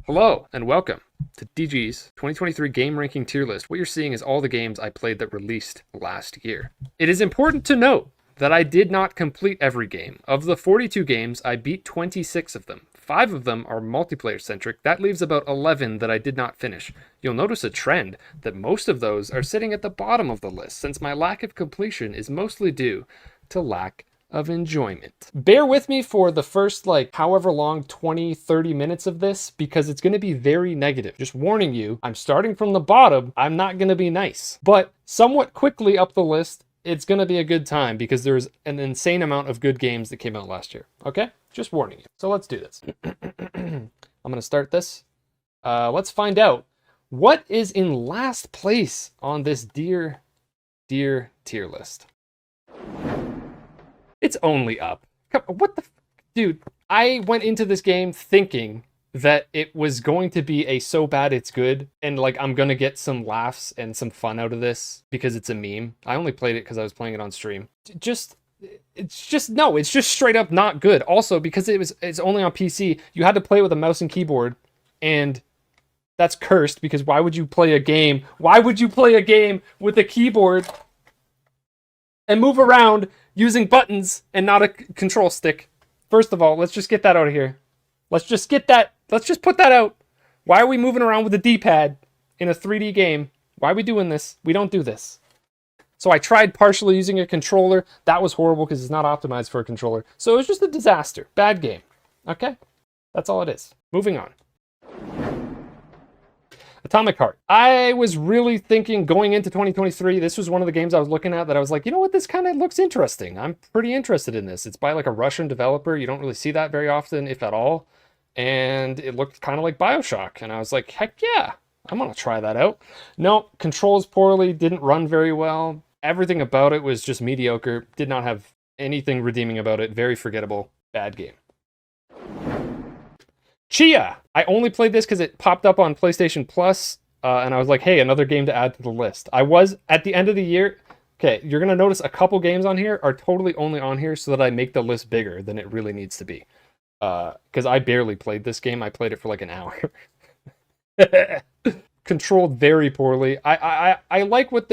Hello and welcome to DG'z 2023 game ranking tier list. What you're seeing is all the games I played that released last year. It is important to note that I did not complete every game. Of the 42 games, I beat 26 of them. 5 of them are multiplayer centric. That leaves about 11 that I did not finish. You'll notice a trend that most of those are sitting at the bottom of the list, since my lack of completion is mostly due to lack of enjoyment. Bear with me for the first however long 20-30 minutes of this, because it's going to be very negative. Just warning you, I'm starting from the bottom. I'm not going to be nice, but somewhat quickly up the list, it's going to be a good time because there's an insane amount of good games that came out last year. Okay, just warning you. So let's do this. I'm going to start this. Let's find out what is in last place on this dear tier list. It's only up. What the dude? I went into this game thinking that it was going to be a so bad it's good, and I'm gonna get some laughs and some fun out of this because it's a meme. I only played it because I was playing it on stream. It's just straight up not good. Also, because it's only on PC, you had to play with a mouse and keyboard, and that's cursed because why would you play a game? Why would you play a game with a keyboard and move around using buttons and not a control stick? First of all, let's just get that out of here. Let's just put that out. Why are we moving around with a D-pad in a 3D game? Why are we doing this? We don't do this. So I tried partially using a controller. That was horrible because it's not optimized for a controller. So it was just a disaster. Bad game. Okay? That's all it is. Moving on. Atomic Heart. I was really thinking going into 2023, this was one of the games I was looking at that I was like, you know what, this kind of looks interesting. I'm pretty interested in this. It's by a Russian developer. You don't really see that very often, if at all. And it looked kind of like BioShock. And I was like, heck yeah, I'm going to try that out. No, controls poorly, didn't run very well. Everything about it was just mediocre. Did not have anything redeeming about it. Very forgettable. Bad game. Chia! I only played this because it popped up on PlayStation Plus, and I was like, hey, another game to add to the list. I was, at the end of the year, okay, you're going to notice a couple games on here are totally only on here so that I make the list bigger than it really needs to be. Because I barely played this game. I played it for an hour. Controlled very poorly. I like what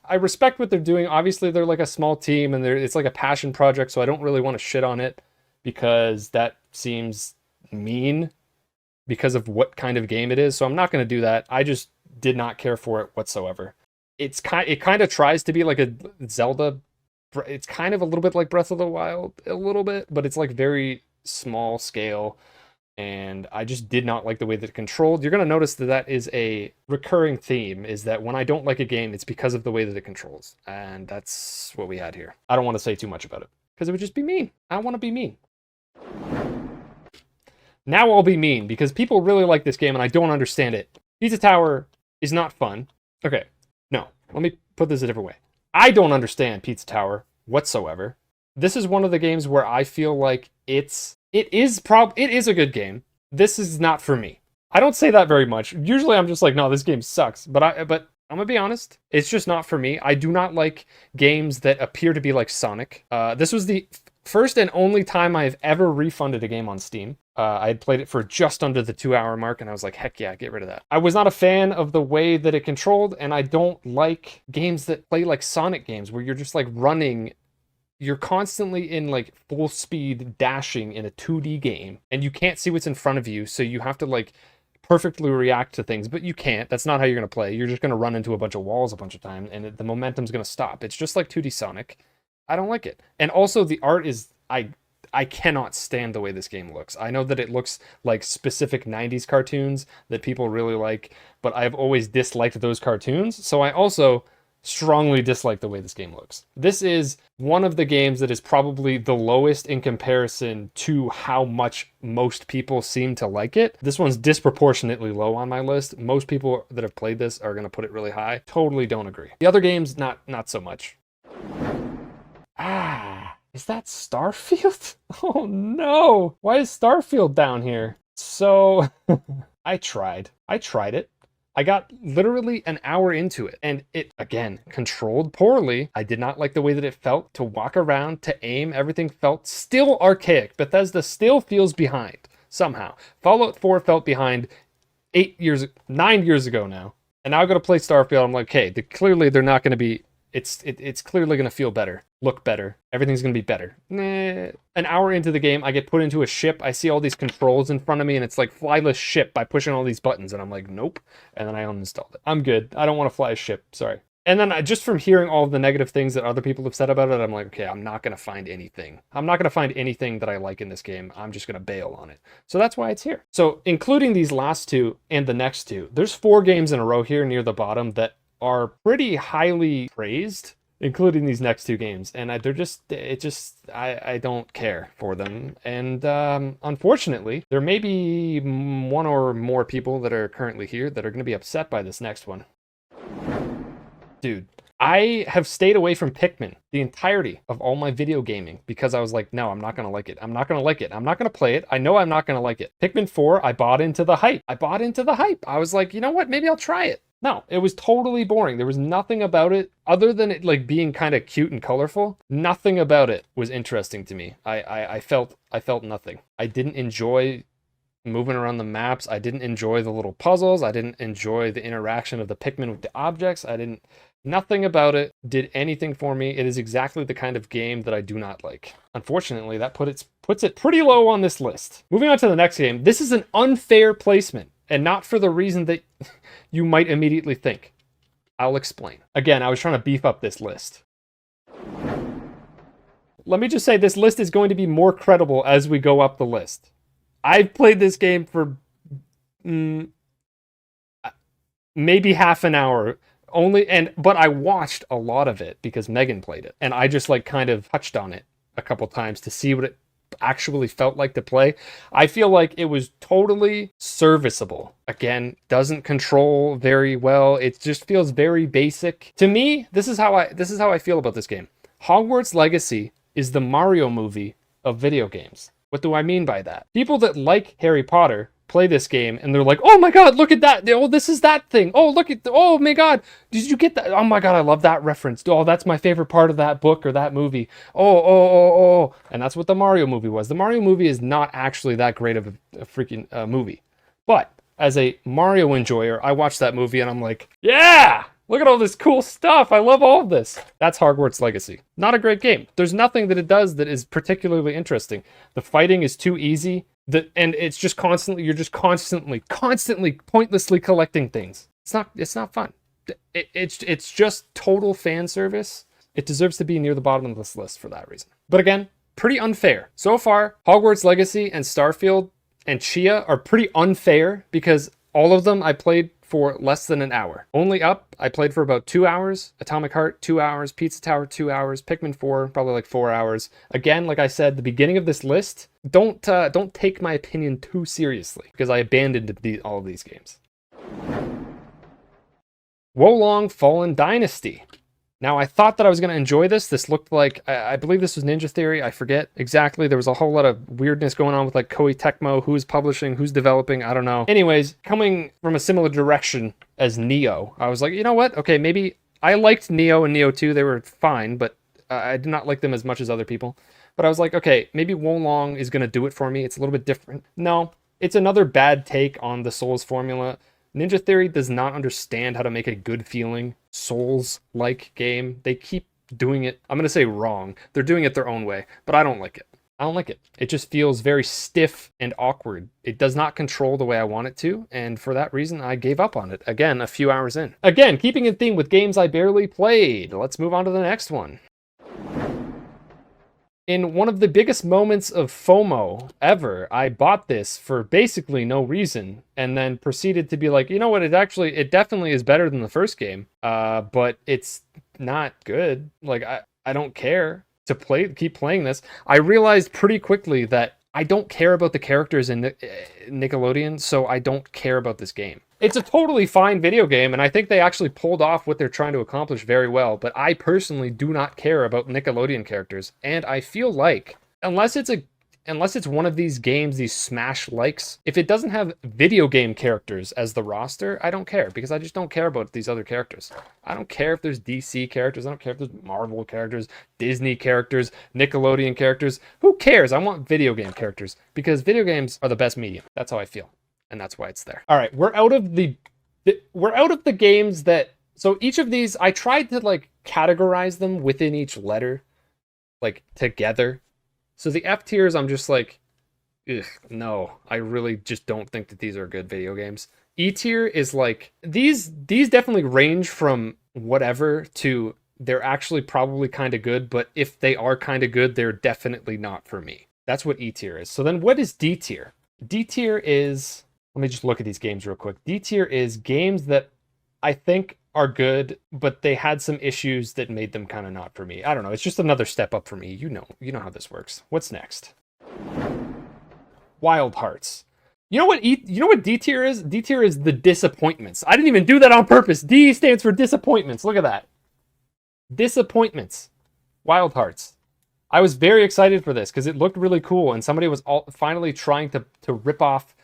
I respect what they're doing. Obviously, they're a small team, and it's a passion project, so I don't really want to shit on it because that seems mean because of what kind of game it is. So I'm not going to do that. I just did not care for it whatsoever. It kind of tries to be like a Zelda. It's kind of a little bit like Breath of the Wild, a little bit, but it's very small scale. And I just did not like the way that it controlled. You're going to notice that is a recurring theme, is that when I don't like a game, it's because of the way that it controls. And that's what we had here. I don't want to say too much about it because it would just be mean. I don't want to be mean. Now I'll be mean because people really like this game and I don't understand it. Pizza Tower is not fun. Okay, no, let me put this a different way. I don't understand Pizza Tower whatsoever. This is one of the games where I feel like it is a good game. This is not for me. I don't say that very much. Usually I'm just like, no, this game sucks. But I'm gonna be honest, it's just not for me. I do not like games that appear to be like Sonic. This was the first and only time I've ever refunded a game on Steam. I had played it for just under the 2-hour mark, and I was like, heck yeah, get rid of that. I was not a fan of the way that it controlled, and I don't like games that play like Sonic games, where you're just running. You're constantly in full speed dashing in a 2D game, and you can't see what's in front of you, so you have to perfectly react to things, but you can't. That's not how you're going to play. You're just going to run into a bunch of walls a bunch of times, and the momentum's going to stop. It's just like 2D Sonic. I don't like it. And also the art is, I cannot stand the way this game looks. I know that it looks like specific 90s cartoons that people really like, but I've always disliked those cartoons, so I also strongly dislike the way this game looks. This is one of the games that is probably the lowest in comparison to how much most people seem to like it. This one's disproportionately low on my list. Most people that have played this are going to put it really high. Totally don't agree. The other games, not so much. Is that Starfield? Oh no! Why is Starfield down here? So, I tried it. I got literally an hour into it, and it, again, controlled poorly. I did not like the way that it felt to walk around, to aim. Everything felt still archaic. Bethesda still feels behind, somehow. Fallout 4 felt behind 9 years ago now. And now I go to play Starfield. I'm like, okay, clearly they're not going to be. It's clearly going to feel better, look better. Everything's going to be better. Nah. An hour into the game, I get put into a ship. I see all these controls in front of me, and it's like fly this ship by pushing all these buttons. And I'm like, nope. And then I uninstalled it. I'm good. I don't want to fly a ship. Sorry. And then just from hearing all of the negative things that other people have said about it, I'm like, okay, I'm not going to find anything. I'm not going to find anything that I like in this game. I'm just going to bail on it. So that's why it's here. So including these last two and the next two, there's 4 games in a row here near the bottom that are pretty highly praised, including these next 2 games. And I don't care for them. And unfortunately, there may be 1 or more people that are currently here that are going to be upset by this next one. Dude, I have stayed away from Pikmin the entirety of all my video gaming because I was like, no, I'm not going to like it. I'm not going to like it. I'm not going to play it. I know I'm not going to like it. Pikmin 4, I bought into the hype. I was like, you know what? Maybe I'll try it. No, it was totally boring. There was nothing about it other than it like being kind of cute and colorful. Nothing about it was interesting to me. I felt nothing. I didn't enjoy moving around the maps. I didn't enjoy the little puzzles. I didn't enjoy the interaction of the Pikmin with the objects. Nothing about it did anything for me. It is exactly the kind of game that I do not like. Unfortunately, that puts it pretty low on this list. Moving on to the next game. This is an unfair placement, and not for the reason that you might immediately think. I'll explain. Again, I was trying to beef up this list. Let me just say this list is going to be more credible as we go up the list. I've played this game for maybe half an hour. But I watched a lot of it because Megan played it, and I just like kind of touched on it a couple times to see what it actually felt like to play. I feel like it was totally serviceable. Again, doesn't control very well. It just feels very basic. To me, this is how I feel about this game. Hogwarts Legacy is the Mario movie of video games. What do I mean by that? People that like Harry Potter play this game and they're like, oh my god, look at that. Oh, this is that thing. Oh, oh my god, did you get that? Oh my god, I love that reference. Oh, that's my favorite part of that book or that movie. Oh. And that's what the Mario movie was. The Mario movie is not actually that great of a freaking movie. But as a Mario enjoyer, I watched that movie and I'm like, yeah! Look at all this cool stuff. I love all of this. That's Hogwarts Legacy. Not a great game. There's nothing that it does that is particularly interesting. The fighting is too easy. And it's just constantly, you're just constantly pointlessly collecting things. It's not fun. It's just total fan service. It deserves to be near the bottom of this list for that reason. But again, pretty unfair. So far, Hogwarts Legacy and Starfield and Chia are pretty unfair because all of them I played for less than an hour. Only Up, I played for about 2 hours. Atomic Heart, 2 hours. Pizza Tower, 2 hours. Pikmin 4, probably like 4 hours. Again, like I said, the beginning of this list, don't take my opinion too seriously because I abandoned all of these games. Wolong Fallen Dynasty. Now, I thought that I was going to enjoy this. This looked like, I believe this was Ninja Theory. I forget exactly. There was a whole lot of weirdness going on with like Koei Tecmo, who's publishing, who's developing, I don't know. Anyways, coming from a similar direction as Neo, I was like, you know what? Okay, maybe I liked Neo and Neo 2. They were fine, but I did not like them as much as other people. But I was like, okay, maybe Wolong is going to do it for me. It's a little bit different. No, it's another bad take on the Souls formula. Ninja Theory does not understand how to make a good feeling Souls-like game. They keep doing it, I'm going to say wrong. They're doing it their own way, but I don't like it. I don't like it. It just feels very stiff and awkward. It does not control the way I want it to, and for that reason, I gave up on it. Again, a few hours in. Again, keeping in theme with games I barely played. Let's move on to the next one. In one of the biggest moments of FOMO ever, I bought this for basically no reason and then proceeded to be like, you know what, it definitely is better than the first game, but it's not good. Like, I don't care to keep playing this. I realized pretty quickly that I don't care about the characters in Nickelodeon, so I don't care about this game. It's a totally fine video game, and I think they actually pulled off what they're trying to accomplish very well, but I personally do not care about Nickelodeon characters, and I feel like, unless it's one of these games, these Smash likes, if it doesn't have video game characters as the roster, I don't care, because I just don't care about these other characters. I don't care if there's DC characters, I don't care if there's Marvel characters, Disney characters, Nickelodeon characters. Who cares? I want video game characters, because video games are the best medium. That's how I feel. and that's why it's there. All right, we're out of the games that. So each of these, I tried to like categorize them within each letter, like together. So the F tiers, I'm just like, ugh, no, I really just don't think that these are good video games. E tier is like these definitely range from whatever to they're actually probably kind of good, but if they are kind of good, they're definitely not for me. That's what E tier is. So then what is D tier? D tier is, let me just look at these games real quick. D tier is games that I think are good, but they had some issues that made them kind of not for me. I don't know. It's just another step up for me. You know how this works. What's next? Wild Hearts. You know what D tier is? D tier is the disappointments. I didn't even do that on purpose. D stands for disappointments. Look at that. Disappointments. Wild Hearts. I was very excited for this because it looked really cool, and somebody was finally trying to rip off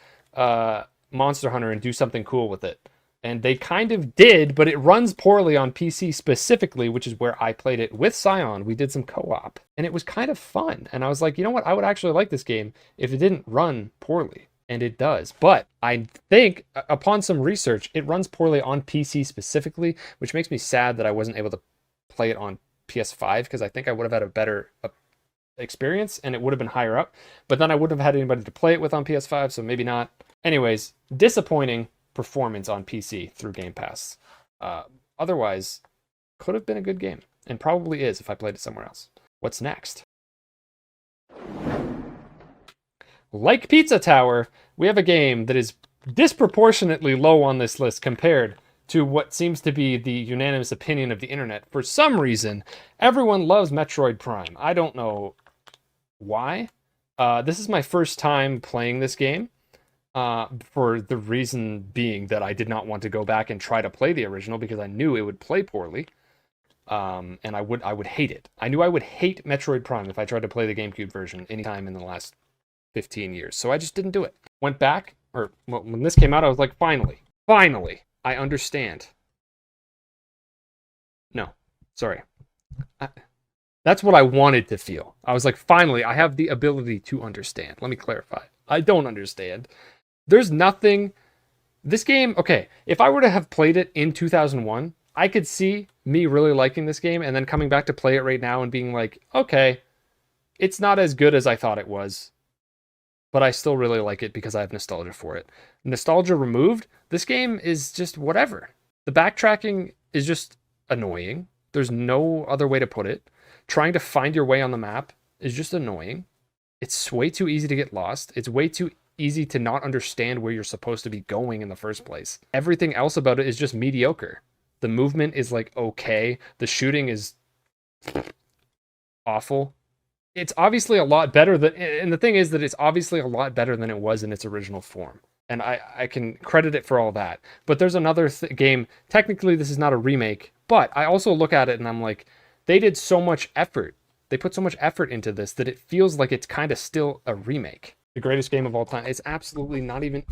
Monster Hunter and do something cool with it. And they kind of did, but it runs poorly on PC specifically, which is where I played it with Scion. We did some co-op, and it was kind of fun. And I was like, you know what? I would actually like this game if it didn't run poorly. And it does. But I think, upon some research, it runs poorly on PC specifically, which makes me sad that I wasn't able to play it on PS5, because I think I would have had a better experience, and it would have been higher up. But then I wouldn't have had anybody to play it with on PS5, so maybe not. Anyways, disappointing performance on PC through Game Pass. Otherwise, could have been a good game, and probably is if I played it somewhere else. What's next? Like Pizza Tower, we have a game that is disproportionately low on this list compared to what seems to be the unanimous opinion of the internet. For some reason, everyone loves Metroid Prime. I don't know why. This is my first time playing this game. For the reason being that I did not want to go back and try to play the original because I knew it would play poorly, and I would hate it. I knew I would hate Metroid Prime if I tried to play the GameCube version anytime in the last 15 years. So I just didn't do it. Went back, or when this came out, I was like, finally, I understand. No, sorry. That's what I wanted to feel. I was like, finally, I have the ability to understand. Let me clarify. I don't understand. There's nothing. This game, okay, if I were to have played it in 2001, I could see me really liking this game and then coming back to play it right now and being like, okay, it's not as good as I thought it was, but I still really like it because I have nostalgia for it. Nostalgia removed, this game is just whatever. The backtracking is just annoying. There's no other way to put it. Trying to find your way on the map is just annoying. It's way too easy to get lost. It's way too easy to not understand where you're supposed to be going in the first place. Everything else about it is just mediocre. The movement is like okay. The shooting is awful. It's obviously a lot better than, and the thing is that it's obviously a lot better than it was in its original form. And I can credit it for all that. But there's another game. Technically, this is not a remake, but I also look at it and I'm like, they did so much effort. They put so much effort into this that it feels like it's kind of still a remake. The greatest game of all time. It's absolutely not even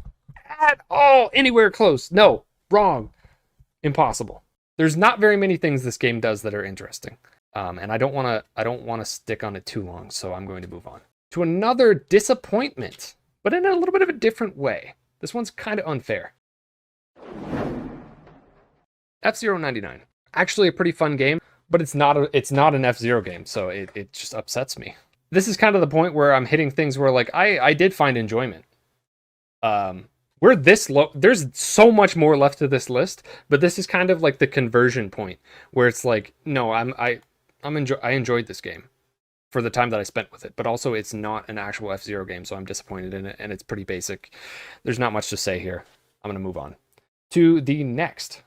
at all anywhere close. No, wrong. Impossible. There's not very many things this game does that are interesting. And I don't want to stick on it too long, so I'm going to move on to another disappointment, but in a little bit of a different way. This one's kind of unfair. F-Zero 99. Actually a pretty fun game, but it's not an F-Zero game, so it just upsets me. This is kind of the point where I'm hitting things where like I did find enjoyment. We're this low. There's so much more left to this list, but this is kind of like the conversion point where it's like, no, I enjoyed this game for the time that I spent with it, but also it's not an actual F-Zero game, so I'm disappointed in it, and it's pretty basic. There's not much to say here. I'm going to move on to the next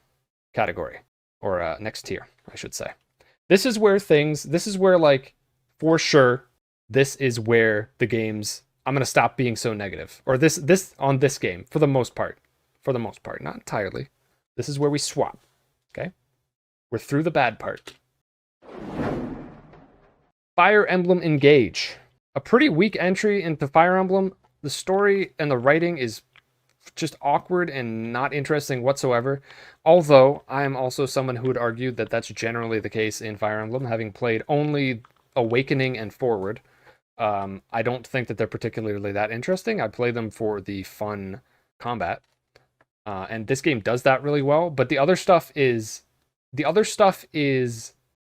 category, or next tier, I should say. This is where like, for sure, this is where the games, I'm going to stop being so negative, or this on this game, for the most part, not entirely. This is where we swap, okay? We're through the bad part. Fire Emblem Engage. A pretty weak entry into Fire Emblem. The story and the writing is just awkward and not interesting whatsoever. Although, I am also someone who would argue that that's generally the case in Fire Emblem, having played only Awakening and Forward. I don't think that they're particularly that interesting. I play them for the fun combat. And this game does that really well, but the other stuff is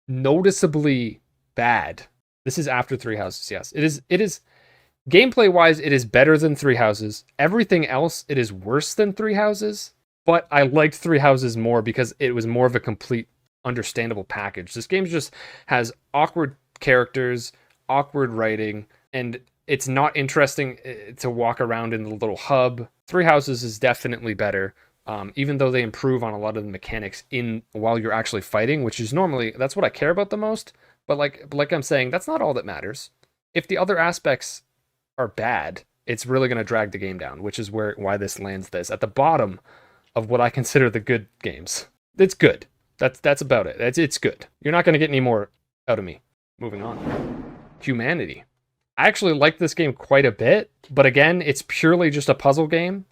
noticeably bad. This is after Three Houses, yes. It is gameplay wise, it is better than Three Houses. Everything else, it is worse than Three Houses, but I liked Three Houses more because it was more of a complete understandable package. This game just has awkward characters, awkward writing, and it's not interesting to walk around in the little hub. Three Houses is definitely better, even though they improve on a lot of the mechanics while you're actually fighting, which is normally, that's what I care about the most. But like I'm saying, that's not all that matters. If the other aspects are bad, it's really going to drag the game down, which is why this lands this at the bottom of what I consider the good games. It's good. That's about it. It's good. You're not going to get any more out of me. Moving on. Humanity. I actually like this game quite a bit, but again, it's purely just a puzzle game,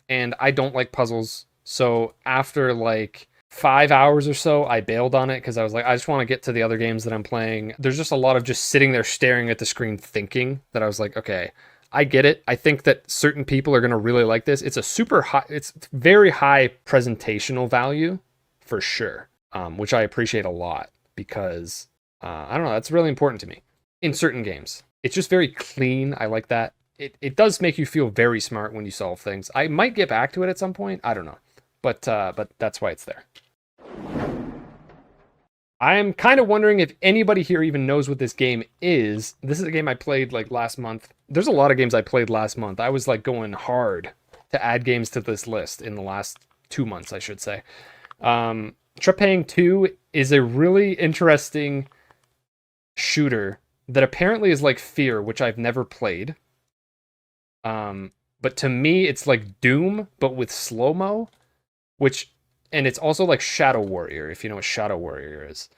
and I don't like puzzles. So after like 5 hours or so, I bailed on it because I was like, I just want to get to the other games that I'm playing. There's just a lot of just sitting there staring at the screen thinking that I was like, okay, I get it. I think that certain people are going to really like this. It's it's very high presentational value for sure, which I appreciate a lot because, I don't know, that's really important to me in certain games. It's just very clean. I like that. It does make you feel very smart when you solve things. I might get back to it at some point. I don't know. But that's why it's there. I'm kind of wondering if anybody here even knows what this game is. This is a game I played like last month. There's a lot of games I played last month. I was like going hard to add games to this list in the last 2 months, I should say. Trepang 2 is a really interesting shooter that apparently is like Fear, which I've never played. But to me, it's like Doom, but with slow-mo, and it's also like Shadow Warrior, if you know what Shadow Warrior is.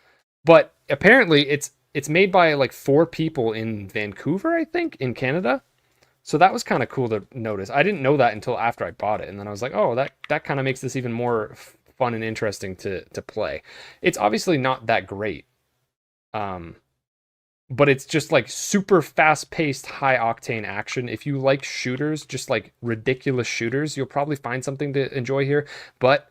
But apparently, it's made by like 4 people in Vancouver, I think, in Canada. So that was kind of cool to notice. I didn't know that until after I bought it, and then I was like, oh, that kind of makes this even more fun and interesting to play. It's obviously not that great. But it's just like super fast-paced, high-octane action. If you like shooters, just like ridiculous shooters, you'll probably find something to enjoy here. But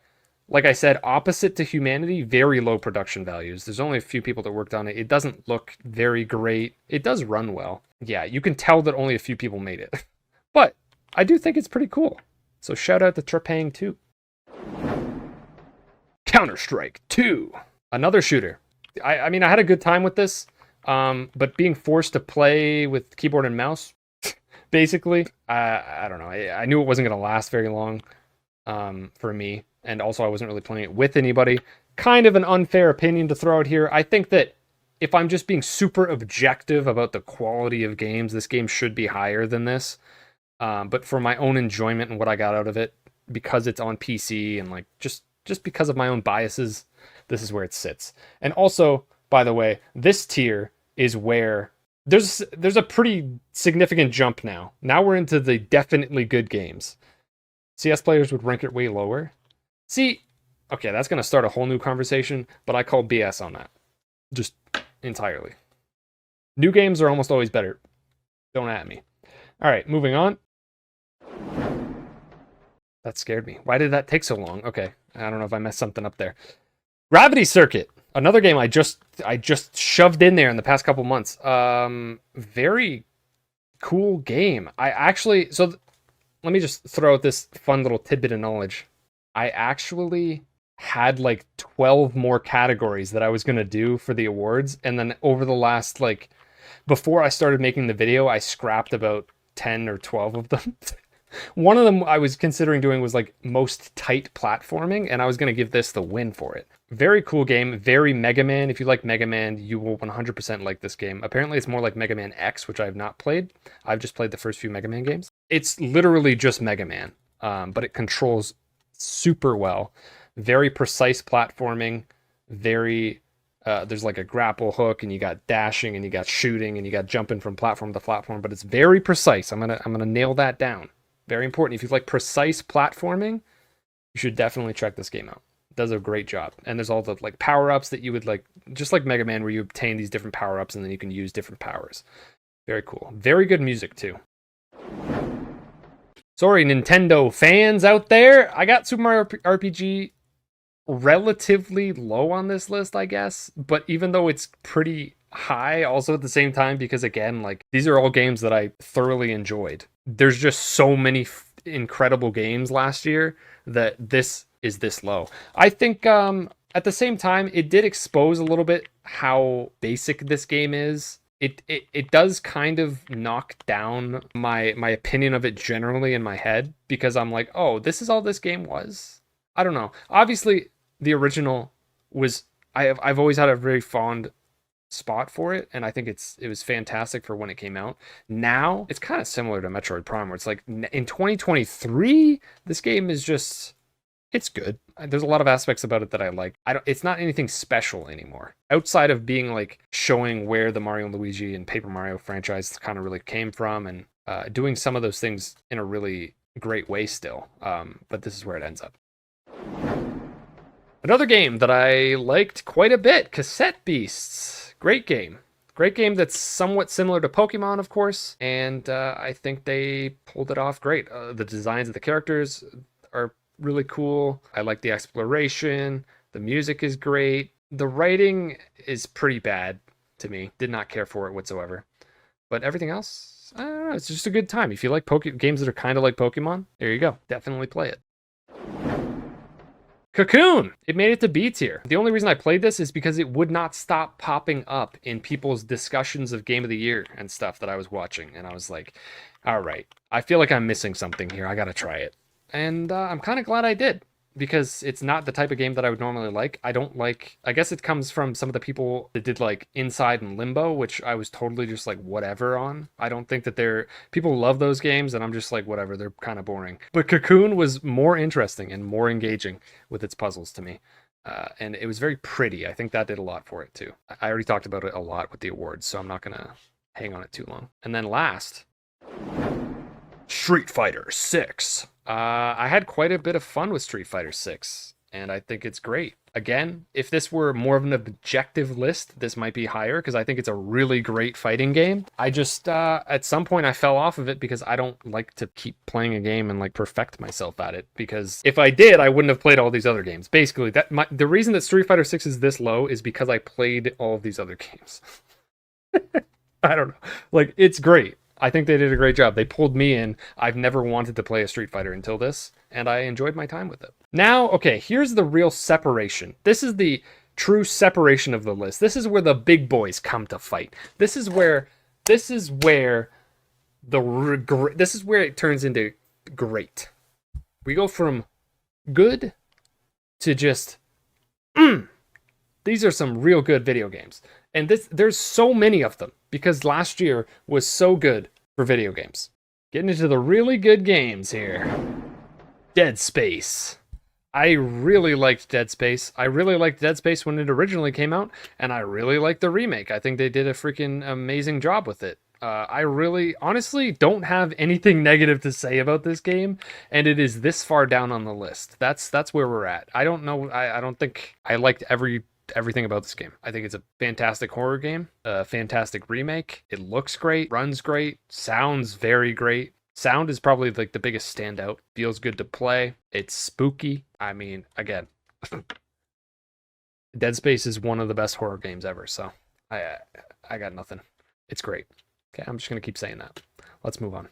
like I said, opposite to Humanity, very low production values. There's only a few people that worked on it. It doesn't look very great. It does run well. Yeah, you can tell that only a few people made it. But I do think it's pretty cool. So shout out to Trepang 2. Counter-Strike 2. Another shooter. I mean, I had a good time with this. But being forced to play with keyboard and mouse, basically, I don't know. I knew it wasn't going to last very long for me. And also I wasn't really playing it with anybody. Kind of an unfair opinion to throw out here. I think that if I'm just being super objective about the quality of games, this game should be higher than this. But for my own enjoyment and what I got out of it, because it's on PC and like just because of my own biases, this is where it sits. And also, by the way, this tier is where there's a pretty significant jump now. Now we're into the definitely good games. CS players would rank it way lower. See, okay, that's going to start a whole new conversation, but I call BS on that. Just entirely. New games are almost always better. Don't at me. All right, moving on. That scared me. Why did that take so long? Okay, I don't know if I messed something up there. Gravity Circuit. Another game I just shoved in there in the past couple months. Very cool game. Let me just throw out this fun little tidbit of knowledge. I actually had like 12 more categories that I was going to do for the awards. And then over the last, like, before I started making the video, I scrapped about 10 or 12 of them. One of them I was considering doing was like most tight platforming, and I was going to give this the win for it. Very cool game, very Mega Man. If you like Mega Man, you will 100% like this game. Apparently it's more like Mega Man X, which I have not played. I've just played the first few Mega Man games. It's literally just Mega Man, but it controls super well. Very precise platforming, very... there's like a grapple hook, and you got dashing, and you got shooting, and you got jumping from platform to platform, but it's very precise. I'm gonna nail that down. Very important. If you like precise platforming, you should definitely check this game out. It does a great job. And there's all the like power-ups that you would like, just like Mega Man, where you obtain these different power-ups and then you can use different powers. Very cool. Very good music too. Sorry, Nintendo fans out there. I got Super Mario RPG relatively low on this list, I guess. But even though it's pretty high also at the same time, because again, like, these are all games that I thoroughly enjoyed. There's just so many incredible games last year that this is this low. I think at the same time, it did expose a little bit how basic this game is. It does kind of knock down my opinion of it generally in my head, because I'm like, oh, this is all this game was? I don't know. Obviously, the original was, I've always had a very fond spot for it, and I think it was fantastic for when it came out. Now it's kind of similar to Metroid Prime, where it's like in 2023, this game is just, it's good. There's a lot of aspects about it that I like. It's not anything special anymore, outside of being like showing where the Mario and Luigi and Paper Mario franchise kind of really came from, and doing some of those things in a really great way still. But this is where it ends up. Another game that I liked quite a bit, Cassette Beasts. Great game. Great game that's somewhat similar to Pokemon, of course, and I think they pulled it off great. The designs of the characters are really cool. I like the exploration. The music is great. The writing is pretty bad to me. Did not care for it whatsoever. But everything else, I don't know, it's just a good time. If you like games that are kind of like Pokemon, there you go. Definitely play it. Cocoon! It made it to B tier. The only reason I played this is because it would not stop popping up in people's discussions of Game of the Year and stuff that I was watching. And I was like, all right, I feel like I'm missing something here. I gotta try it. And I'm kind of glad I did, because it's not the type of game that I would normally like. I guess it comes from some of the people that did like Inside and Limbo, which I was totally just like whatever on. I don't think that people love those games, and I'm just like, whatever, they're kind of boring. But Cocoon was more interesting and more engaging with its puzzles to me. And it was very pretty. I think that did a lot for it too. I already talked about it a lot with the awards, so I'm not going to hang on it too long. And then last, Street Fighter 6. I had quite a bit of fun with Street Fighter 6, and I think it's great. Again, if this were more of an objective list, this might be higher, because I think it's a really great fighting game. I just, at some point I fell off of it because I don't like to keep playing a game and like perfect myself at it, because if I did, I wouldn't have played all these other games. Basically, the reason that Street Fighter 6 is this low is because I played all of these other games. I don't know. Like, it's great. I think they did a great job. They pulled me in. I've never wanted to play a Street Fighter until this, and I enjoyed my time with it. Now, okay, here's the real separation. This is the true separation of the list. This is where the big boys come to fight. This is where it turns into great. We go from good to just, these are some real good video games. And there's so many of them, because last year was so good for video games. Getting into the really good games here. Dead Space. I really liked Dead Space. I really liked Dead Space when it originally came out, and I really liked the remake. I think they did a freaking amazing job with it. I really, honestly, don't have anything negative to say about this game, and it is this far down on the list. That's where we're at. I don't know. I don't think I liked everything about this game. I think it's a fantastic horror game, a fantastic remake. It looks great, runs great, sounds very great. Sound is probably like the biggest standout. Feels good to play. It's spooky. I mean, again, Dead Space is one of the best horror games ever, so I got nothing. It's great. Okay, I'm just gonna keep saying that. Let's move on.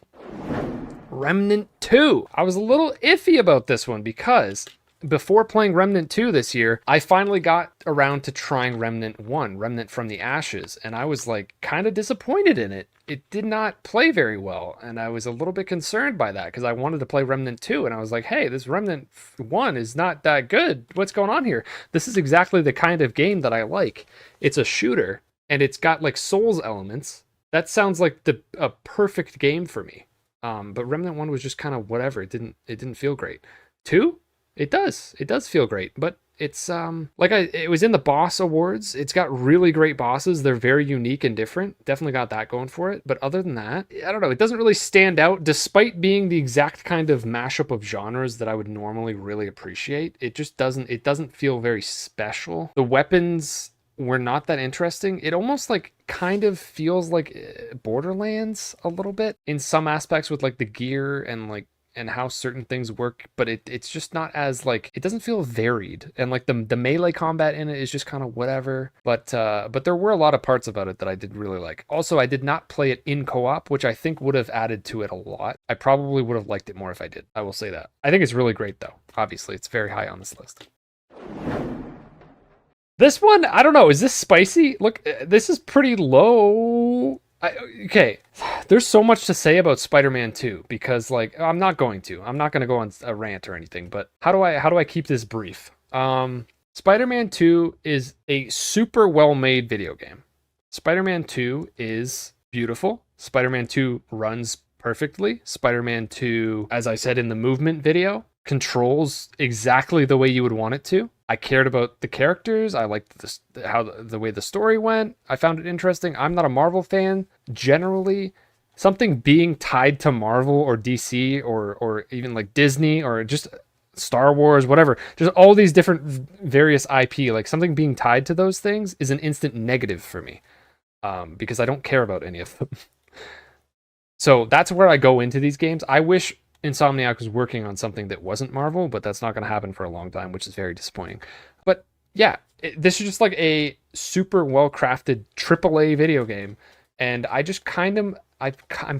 Remnant 2. I was a little iffy about this one, because before playing Remnant 2 this year, I finally got around to trying Remnant 1, Remnant from the Ashes, and I was like kind of disappointed in it. It did not play very well, and I was a little bit concerned by that, because I wanted to play Remnant 2, and I was like, hey, this Remnant 1 is not that good. What's going on here? This is exactly the kind of game that I like. It's a shooter, and it's got like Souls elements. That sounds like a perfect game for me. But Remnant 1 was just kind of whatever. It didn't feel great. 2? It does feel great, but it's it was in the boss awards. It's got really great bosses. They're very unique and different. Definitely got that going for it. But other than that, I don't know. It doesn't really stand out, despite being the exact kind of mashup of genres that I would normally really appreciate. It just doesn't. It doesn't feel very special. The weapons were not that interesting. It almost like kind of feels like Borderlands a little bit in some aspects, with like the gear and like and how certain things work, but it's just not as like, it doesn't feel varied, and like the melee combat in it is just kind of whatever. But there were a lot of parts about it that I did really like. Also, I did not play it in co-op, which I think would have added to it a lot. I probably would have liked it more if I did. I will say that. I think it's really great though. Obviously, it's very high on this list. This one, I don't know. Is this spicy? Look, this is pretty low. Okay, there's so much to say about Spider-Man 2 because, like, I'm not going to go on a rant or anything. But how do I keep this brief? Spider-Man 2 is a super well-made video game. Spider-Man 2 is beautiful. Spider-Man 2 runs perfectly. Spider-Man 2, as I said in the movement video, controls exactly the way you would want it to. I cared about the characters. I liked the way the story went. I found it interesting. I'm not a Marvel fan. Generally, something being tied to Marvel or DC or even like Disney or just Star Wars, whatever, just all these different various IP, like something being tied to those things is an instant negative for me, because I don't care about any of them. So that's where I go into these games. I wish Insomniac was working on something that wasn't Marvel, but that's not going to happen for a long time, which is very disappointing. But yeah, this is just like a super well-crafted AAA video game, and I just I'm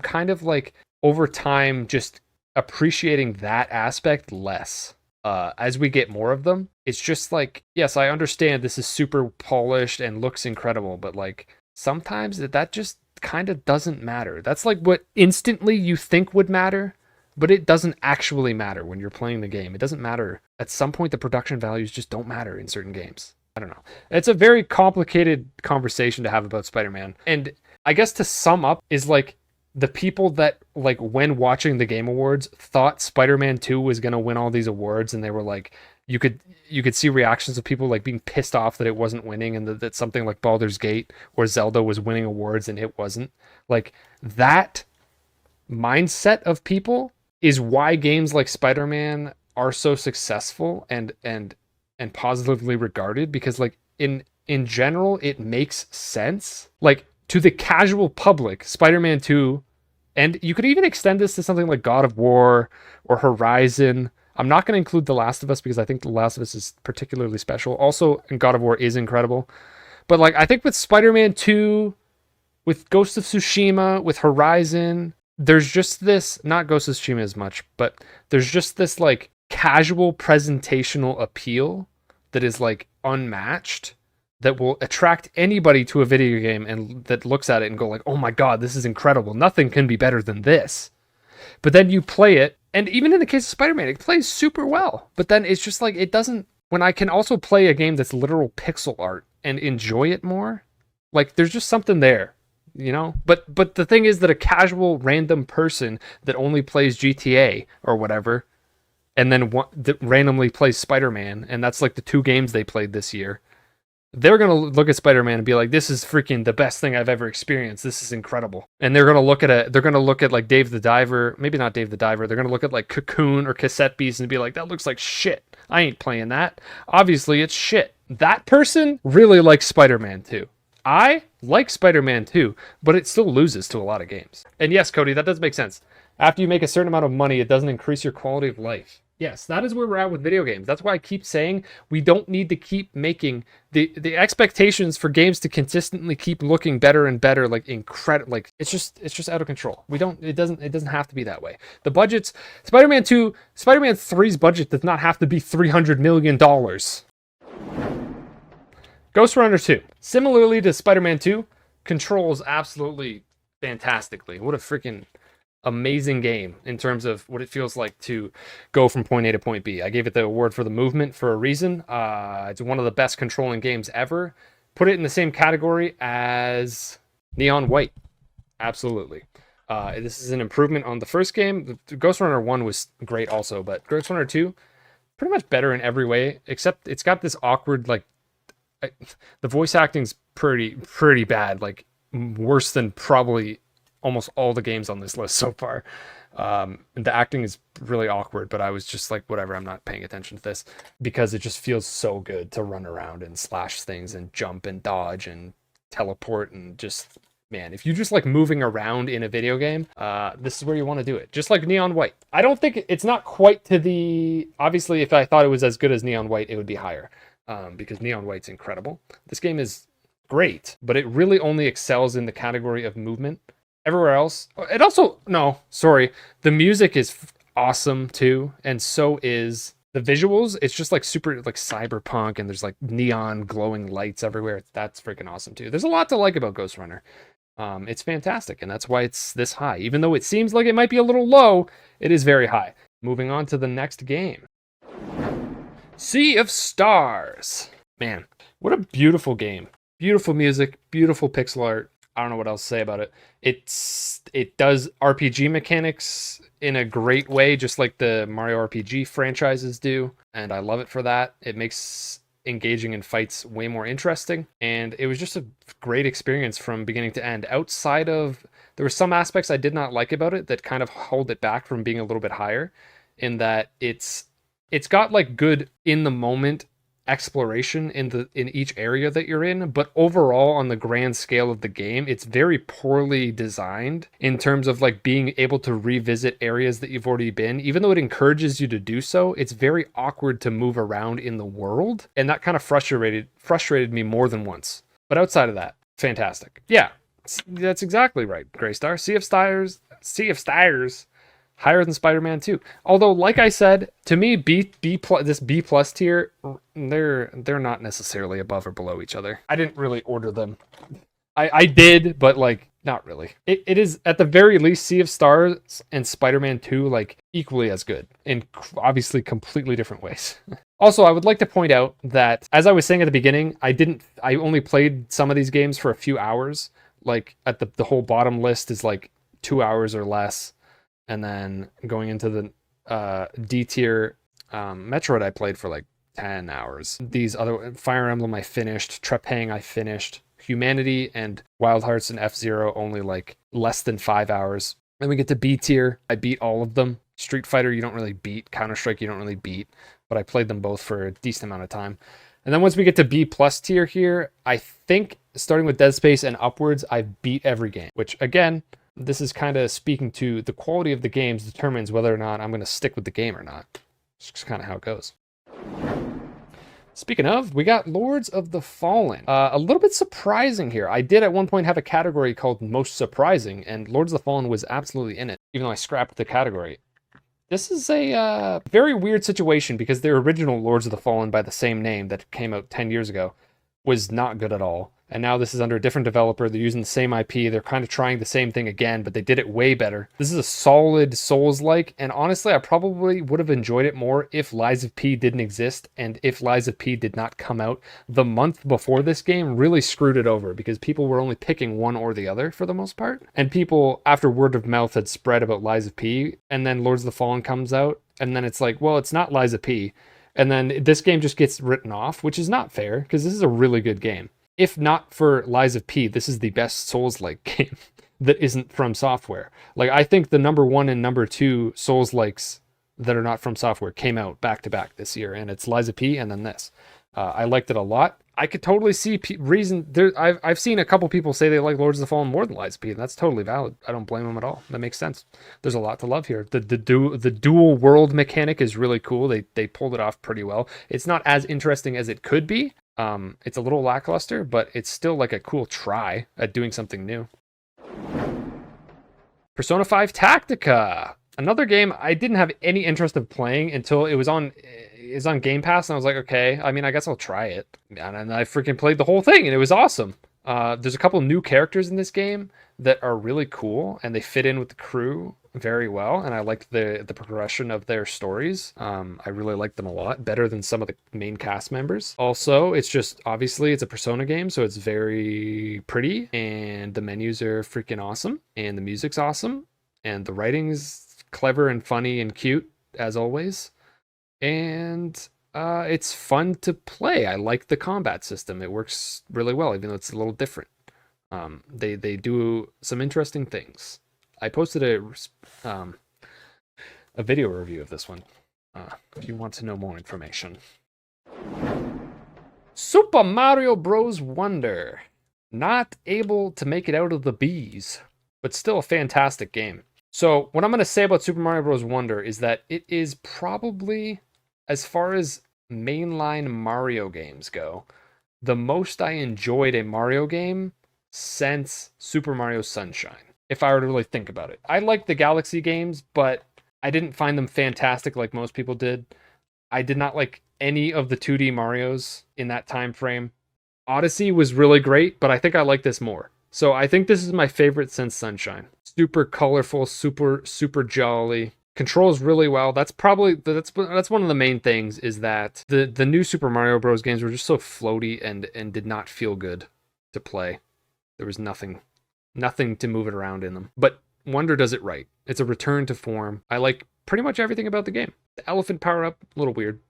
kind of like over time just appreciating that aspect less. As we get more of them, it's just like, yes, I understand this is super polished and looks incredible, but like sometimes that just kind of doesn't matter. That's like what instantly you think would matter, but it doesn't actually matter when you're playing the game. It doesn't matter. At some point, the production values just don't matter in certain games. I don't know. It's a very complicated conversation to have about Spider-Man. And I guess to sum up is like the people that, like, when watching the Game Awards thought Spider-Man 2 was going to win all these awards, and they were like, you could see reactions of people like being pissed off that it wasn't winning, and that something like Baldur's Gate or Zelda was winning awards and it wasn't. Like, that mindset of people is why games like Spider-Man are so successful and positively regarded, because like in general it makes sense. Like, to the casual public, Spider-Man 2, and you could even extend this to something like God of War or Horizon. I'm not going to include The Last of Us because I think The Last of Us is particularly special. Also, and God of War is incredible. But like, I think with Spider-Man 2, with Ghost of Tsushima, with Horizon, there's just this, not Ghost of Tsushima as much, but there's just this like casual presentational appeal that is like unmatched, that will attract anybody to a video game and that looks at it and go like, oh my God, this is incredible. Nothing can be better than this. But then you play it, and even in the case of Spider-Man, it plays super well. But then it's just like, it doesn't, when I can also play a game that's literal pixel art and enjoy it more, like there's just something there. You know, but the thing is that a casual random person that only plays GTA or whatever, and then randomly plays Spider-Man, and that's like the two games they played this year, they're gonna look at Spider-Man and be like, "This is freaking the best thing I've ever experienced. This is incredible." And they're gonna look at like Dave the Diver, maybe not Dave the Diver. They're gonna look at like Cocoon or Cassette Beast and be like, "That looks like shit. I ain't playing that. Obviously, it's shit." That person really likes Spider-Man 2. I like Spider-Man 2, but it still loses to a lot of games. And yes, Cody, that does make sense. After you make a certain amount of money, it doesn't increase your quality of life. Yes, that is where we're at with video games. That's why I keep saying we don't need to keep making the expectations for games to consistently keep looking better and better, like incredible. Like it's just out of control. It doesn't have to be that way. The budgets, Spider-Man 3's budget does not have to be $300 million. Ghost Runner 2. Similarly to Spider-Man 2, controls absolutely fantastically. What a freaking amazing game in terms of what it feels like to go from point A to point B. I gave it the award for the movement for a reason. It's one of the best controlling games ever. Put it in the same category as Neon White. Absolutely. This is an improvement on the first game. The Ghost Runner 1 was great also, but Ghost Runner 2, pretty much better in every way, except it's got this awkward, like, the voice acting's pretty bad, like worse than probably almost all the games on this list so far. The acting is really awkward, but I was just like, whatever, I'm not paying attention to this because it just feels so good to run around and slash things and jump and dodge and teleport and just man, if you just like moving around in a video game, this is where you want to do it. Just like Neon White. I don't think it's not quite to the, obviously if I thought it was as good as Neon White, it would be higher, because Neon White's incredible. This game is great, but it really only excels in the category of movement. Everywhere else, it also, no, sorry, the music is awesome too, and so is the visuals. It's just like super like cyberpunk, and there's like neon glowing lights everywhere. That's freaking awesome too. There's a lot to like about Ghost Runner. It's fantastic, and that's why it's this high. Even though it seems like it might be a little low, it is very high. Moving on to the next game. Sea of Stars. Man, what a beautiful game. Beautiful music, beautiful pixel art. I don't know what else to say about it. It does RPG mechanics in a great way, just like the Mario RPG franchises do, and I love it for that. It makes engaging in fights way more interesting, and it was just a great experience from beginning to end. Outside of, there were some aspects I did not like about it that kind of hold it back from being a little bit higher, in that it's got like good in the moment exploration in each area that you're in, but overall on the grand scale of the game, it's very poorly designed in terms of like being able to revisit areas that you've already been. Even though it encourages you to do so, it's very awkward to move around in the world, and that kind of frustrated me more than once. But outside of that, fantastic. Yeah, that's exactly right, Graystar. Sea of Stars higher than Spider-Man 2. Although, like I said, to me, this B plus tier, they're not necessarily above or below each other. I didn't really order them. I did, but like not really. It is at the very least Sea of Stars and Spider-Man 2 like equally as good in obviously completely different ways. Also, I would like to point out that, as I was saying at the beginning, I only played some of these games for a few hours. Like at the whole bottom list is like 2 hours or less. And then going into the D tier, Metroid I played for like 10 hours. These other, Fire Emblem I finished, Trepang I finished, Humanity and Wild Hearts and F-Zero only like less than 5 hours. Then we get to B tier, I beat all of them. Street Fighter you don't really beat, Counter-Strike you don't really beat, but I played them both for a decent amount of time. And then once we get to B plus tier here, I think starting with Dead Space and upwards, I beat every game, which again, this is kind of speaking to the quality of the games determines whether or not I'm going to stick with the game or not. It's just kind of how it goes. Speaking of, we got Lords of the Fallen. A little bit surprising here. I did at one point have a category called Most Surprising, and Lords of the Fallen was absolutely in it, even though I scrapped the category. This is a very weird situation because their original Lords of the Fallen by the same name that came out 10 years ago was not good at all. And now this is under a different developer. They're using the same IP. They're kind of trying the same thing again, but they did it way better. This is a solid Souls-like, and honestly, I probably would have enjoyed it more if Lies of P didn't exist, and if Lies of P did not come out the month before this game really screwed it over, because people were only picking one or the other for the most part. And people, after word of mouth had spread about Lies of P, and then Lords of the Fallen comes out, and then it's like, well, it's not Lies of P. And then this game just gets written off, which is not fair, because this is a really good game. If not for Lies of P, this is the best Souls-like game that isn't From Software. Like, I think the number 1 and number 2 Souls-likes that are not From Software came out back-to-back this year, and it's Lies of P and then this. I liked it a lot. I could totally see I've seen a couple people say they like Lords of the Fallen more than Lies of P, and that's totally valid. I don't blame them at all. That makes sense. There's a lot to love here. The dual world mechanic is really cool. They pulled it off pretty well. It's not as interesting as it could be. It's a little lackluster, but it's still like a cool try at doing something new. Persona 5 Tactica. Another game I didn't have any interest of playing until it was on Game Pass, and I was like, okay, I mean, I guess I'll try it. And I freaking played the whole thing, and it was awesome. There's a couple new characters in this game that are really cool, and they fit in with the crew very well, and I liked the progression of their stories. I really liked them a lot, better than some of the main cast members. Also, it's just, obviously, it's a Persona game, so it's very pretty, and the menus are freaking awesome, and the music's awesome, and the writing's clever and funny and cute, as always. And it's fun to play. I like the combat system. It works really well, even though it's a little different. They do some interesting things. I posted a video review of this one, if you want to know more information. Super Mario Bros. Wonder. not able to make it out of the B's, but still a fantastic game. So what I'm going to say about Super Mario Bros. Wonder is that it is probably, as far as mainline Mario games go, the most I enjoyed a Mario game since Super Mario Sunshine, if I were to really think about it. I like the Galaxy games, but I didn't find them fantastic like most people did. I did not like any of the 2D Marios in that time frame. Odyssey was really great, but I think I like this more. So I think this is my favorite since Sunshine. Super colorful, super jolly. Controls really well. That's probably that's one of the main things, is that the new Super Mario Bros. Games were just so floaty and did not feel good to play. There was nothing to move it around in them. But Wonder does it right. It's a return to form. I like pretty much everything about the game. The elephant power-up, a little weird.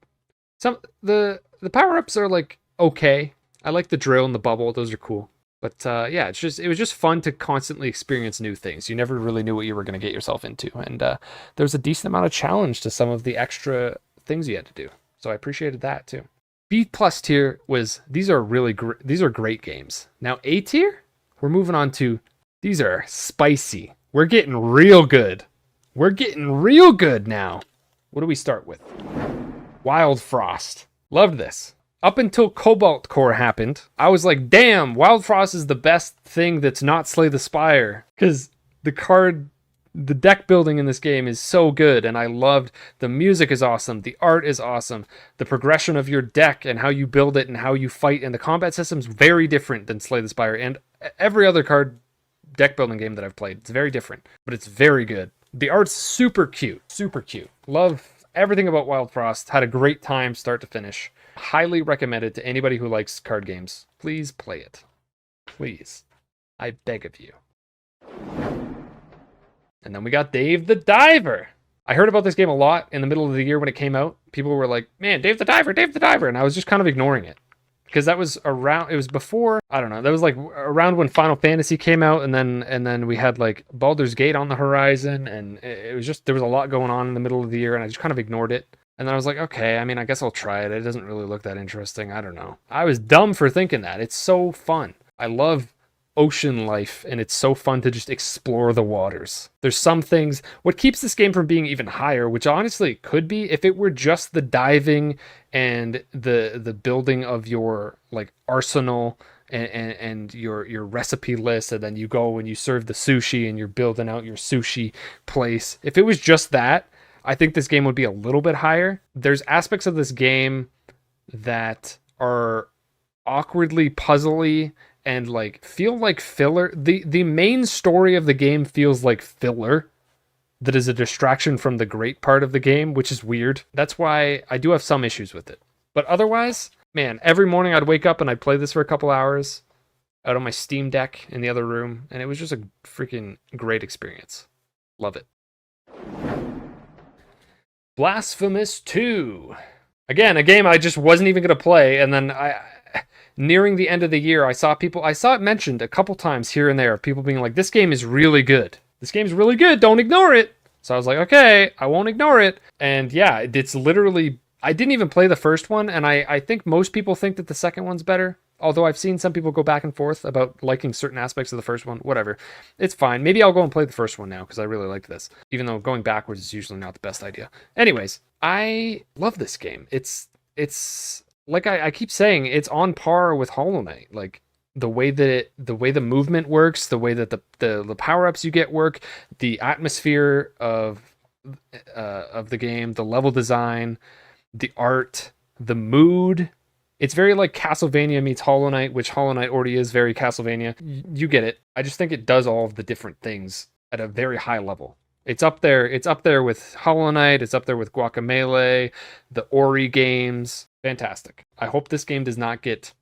The power-ups are like okay. I like the drill and the bubble. Those are cool. But yeah, it was just fun to constantly experience new things. You never really knew what you were going to get yourself into. And there's a decent amount of challenge to some of the extra things you had to do. So I appreciated that too. B+ tier was, these are great games. Now A tier, we're moving on to, these are spicy. We're getting real good. We're getting real good now. What do we start with? Wild Frost. Loved this. Up until Cobalt Core happened, I was like, damn, Wild Frost is the best thing that's not Slay the Spire. Because the deck building in this game is so good, and I loved, the music is awesome, the art is awesome, the progression of your deck and how you build it and how you fight, and the combat system's very different than Slay the Spire, and every other card deck building game that I've played. It's very different, but it's very good. The art's super cute, super cute. Love everything about Wild Frost. Had a great time start to finish. Highly recommended to anybody who likes card games. Please play it. Please. I beg of you. And then we got Dave the Diver. I heard about this game a lot in the middle of the year when it came out. People were like, man, Dave the Diver, Dave the Diver. And I was just kind of ignoring it. Because that was around, it was before, I don't know, that was like around when Final Fantasy came out, and then we had like Baldur's Gate on the horizon, and it was just, there was a lot going on in the middle of the year, and I just kind of ignored it. And then I was like, okay, I mean, I guess I'll try it. It doesn't really look that interesting. I don't know. I was dumb for thinking that. It's so fun. I love ocean life, and it's so fun to just explore the waters. There's some things, what keeps this game from being even higher, which honestly could be if it were just the diving and the building of your like arsenal and your recipe list, and then you go and you serve the sushi and you're building out your sushi place. If it was just that, I think this game would be a little bit higher. There's aspects of this game that are awkwardly puzzly and like feel like filler. The main story of the game feels like filler that is a distraction from the great part of the game, which is weird. That's why I do have some issues with it. But otherwise, man, every morning I'd wake up and I'd play this for a couple hours out on my Steam Deck in the other room, and it was just a freaking great experience. Love it. Blasphemous 2. Again, a game I just wasn't even going to play, and then nearing the end of the year, I saw it mentioned a couple times here and there, people being like, this game is really good. This game's really good, don't ignore it. So I was like, okay, I won't ignore it. And yeah, it's literally, I didn't even play the first one, and I think most people think that the second one's better. Although I've seen some people go back and forth about liking certain aspects of the first one. Whatever. It's fine. Maybe I'll go and play the first one now, because I really liked this. Even though going backwards is usually not the best idea. Anyways, I love this game. It's like I keep saying, it's on par with Hollow Knight. Like the way the movement works, the way that the power-ups you get work, the atmosphere of the game, the level design, the art, the mood. It's very like Castlevania meets Hollow Knight, which Hollow Knight already is very Castlevania. You get it. I just think it does all of the different things at a very high level. It's up there. It's up there with Hollow Knight. It's up there with Guacamelee, the Ori games. Fantastic. I hope this game does not get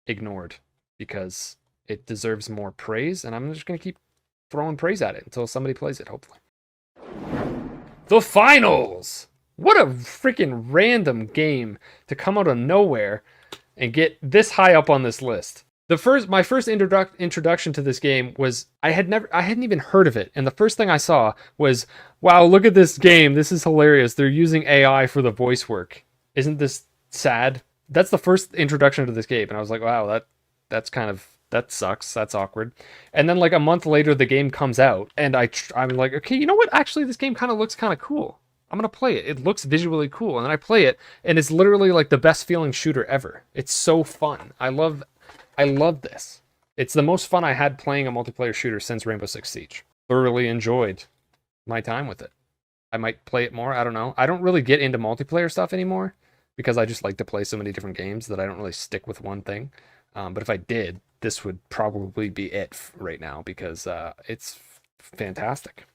ignored, because it deserves more praise, and I'm just going to keep throwing praise at it until somebody plays it, hopefully. The Finals! What a freaking random game to come out of nowhere and get this high up on this list. My first introduction to this game was, I hadn't even heard of it, and the first thing I saw was, wow, look at this game, this is hilarious, they're using AI for the voice work. Isn't this sad? That's the first introduction to this game, and I was like, wow, that's kind of That sucks. That's awkward. And then like a month later, the game comes out, and I'm like, okay, you know what? Actually, this game kind of looks kind of cool. I'm gonna play it. It looks visually cool, and then I play it, and it's literally like the best feeling shooter ever. It's so fun. I love this. It's the most fun I had playing a multiplayer shooter since Rainbow Six Siege. Thoroughly enjoyed my time with it. I might play it more. I don't know. I don't really get into multiplayer stuff anymore because I just like to play so many different games that I don't really stick with one thing. But if I did, this would probably be it right now because it's fantastic.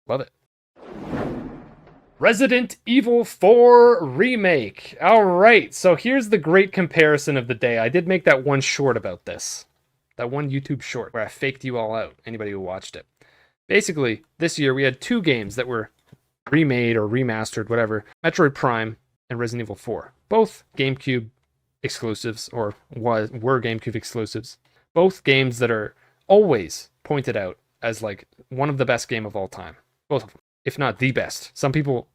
Love it. Resident Evil 4 Remake. All right, so here's the great comparison of the day. I did make that one short about this. That one YouTube short where I faked you all out, anybody who watched it. Basically, this year we had two games that were remade or remastered, whatever. Metroid Prime and Resident Evil 4. Both GameCube exclusives, or were GameCube exclusives. Both games that are always pointed out as like one of the best game of all time. Both of them, if not the best. Some people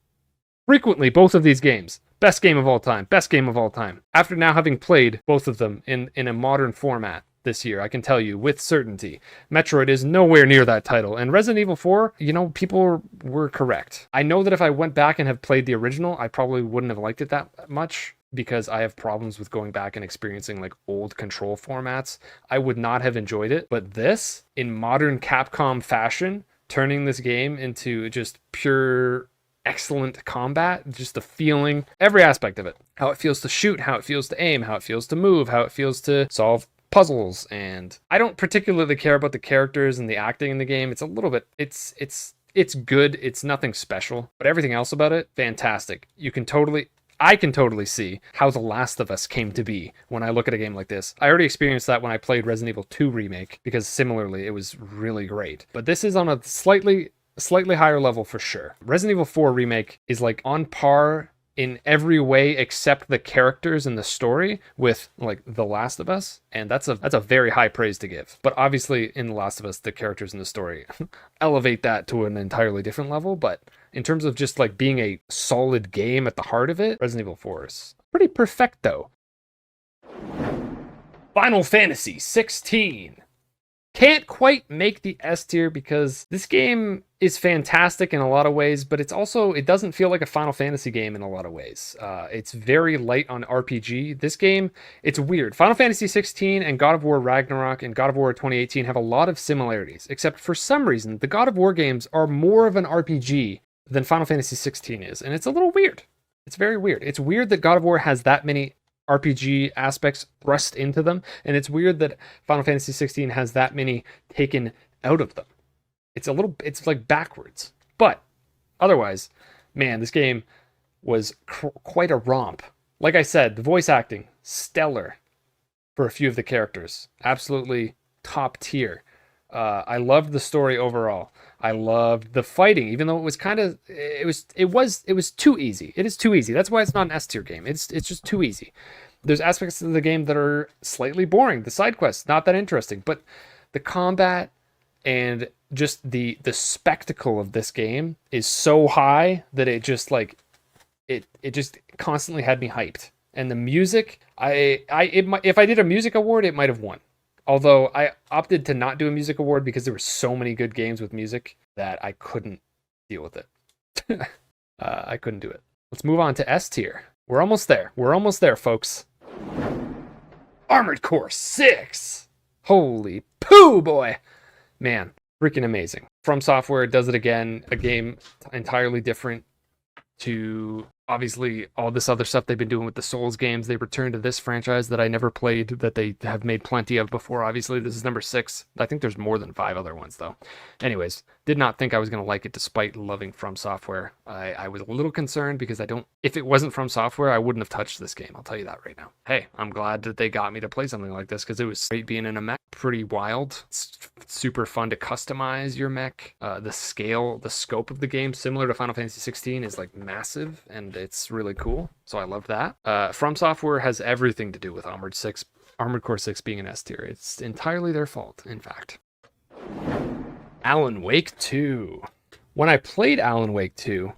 frequently, both of these games, best game of all time, best game of all time. After now having played both of them in a modern format this year, I can tell you with certainty, Metroid is nowhere near that title. And Resident Evil 4, you know, people were correct. I know that if I went back and have played the original, I probably wouldn't have liked it that much because I have problems with going back and experiencing like old control formats. I would not have enjoyed it. But this, in modern Capcom fashion, turning this game into just pure excellent combat, just the feeling, every aspect of it. How it feels to shoot, how it feels to aim, how it feels to move, how it feels to solve puzzles. And I don't particularly care about the characters and the acting in the game. It's a little bit, it's good. It's nothing special, but everything else about it, fantastic. I can totally see how The Last of Us came to be when I look at a game like this. I already experienced that when I played Resident Evil 2 Remake, because similarly, it was really great. But this is on a slightly higher level for sure. Resident Evil 4 Remake is like on par in every way except the characters and the story with like The Last of Us, and that's a very high praise to give. But obviously in The Last of Us, the characters and the story elevate that to an entirely different level. But in terms of just like being a solid game at the heart of it, Resident Evil 4 is pretty perfecto. Final Fantasy 16. Can't quite make the S tier because this game is fantastic in a lot of ways, but it doesn't feel like a Final Fantasy game in a lot of ways. It's very light on RPG. This game, it's weird. Final Fantasy 16 and God of War Ragnarok and God of War 2018 have a lot of similarities, except for some reason, the God of War games are more of an RPG than Final Fantasy 16 is, and it's a little weird. It's very weird. It's weird that God of War has that many RPG aspects thrust into them, and it's weird that Final Fantasy 16 has that many taken out of them. It's like backwards. But otherwise, man, this game was quite a romp. Like I said, the voice acting, stellar for a few of the characters. Absolutely top tier. I loved the story overall. I loved the fighting, even though it was too easy. It is too easy. That's why it's not an S tier game. It's just too easy. There's aspects of the game that are slightly boring. The side quests, not that interesting, but the combat and just the spectacle of this game is so high that it just like it just constantly had me hyped. And the music, if I did a music award, it might have won. Although I opted to not do a music award because there were so many good games with music that I couldn't deal with it. I couldn't do it. Let's move on to S tier. We're almost there. We're almost there, folks. Armored Core 6. Holy poo, boy. Man, freaking amazing. From Software does it again. A game entirely different to obviously all this other stuff they've been doing with the Souls games. They return to this franchise that I never played, that they have made plenty of before. Obviously, this is number 6. I think there's more than 5 other ones, though. Anyways, did not think I was going to like it despite loving From Software. I was a little concerned because if it wasn't From Software, I wouldn't have touched this game. I'll tell you that right now. Hey, I'm glad that they got me to play something like this because it was great being in a mech. Pretty wild. It's super fun to customize your mech. The scope of the game, similar to Final Fantasy 16, is like massive, and it's really cool. So I love that. From Software has everything to do with Armored Core 6 being an S tier. It's entirely their fault, in fact. Alan Wake 2. When I played Alan Wake 2,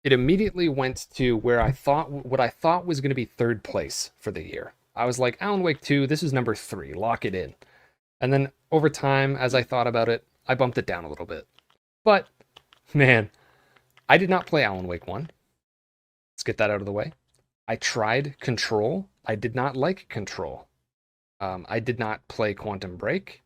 it immediately went to what I thought was going to be third place for the year. I was like, Alan Wake 2, this is number 3. Lock it in. And then over time, as I thought about it, I bumped it down a little bit. But, man, I did not play Alan Wake 1. Let's get that out of the way. I tried Control. I did not like Control. I did not play Quantum Break.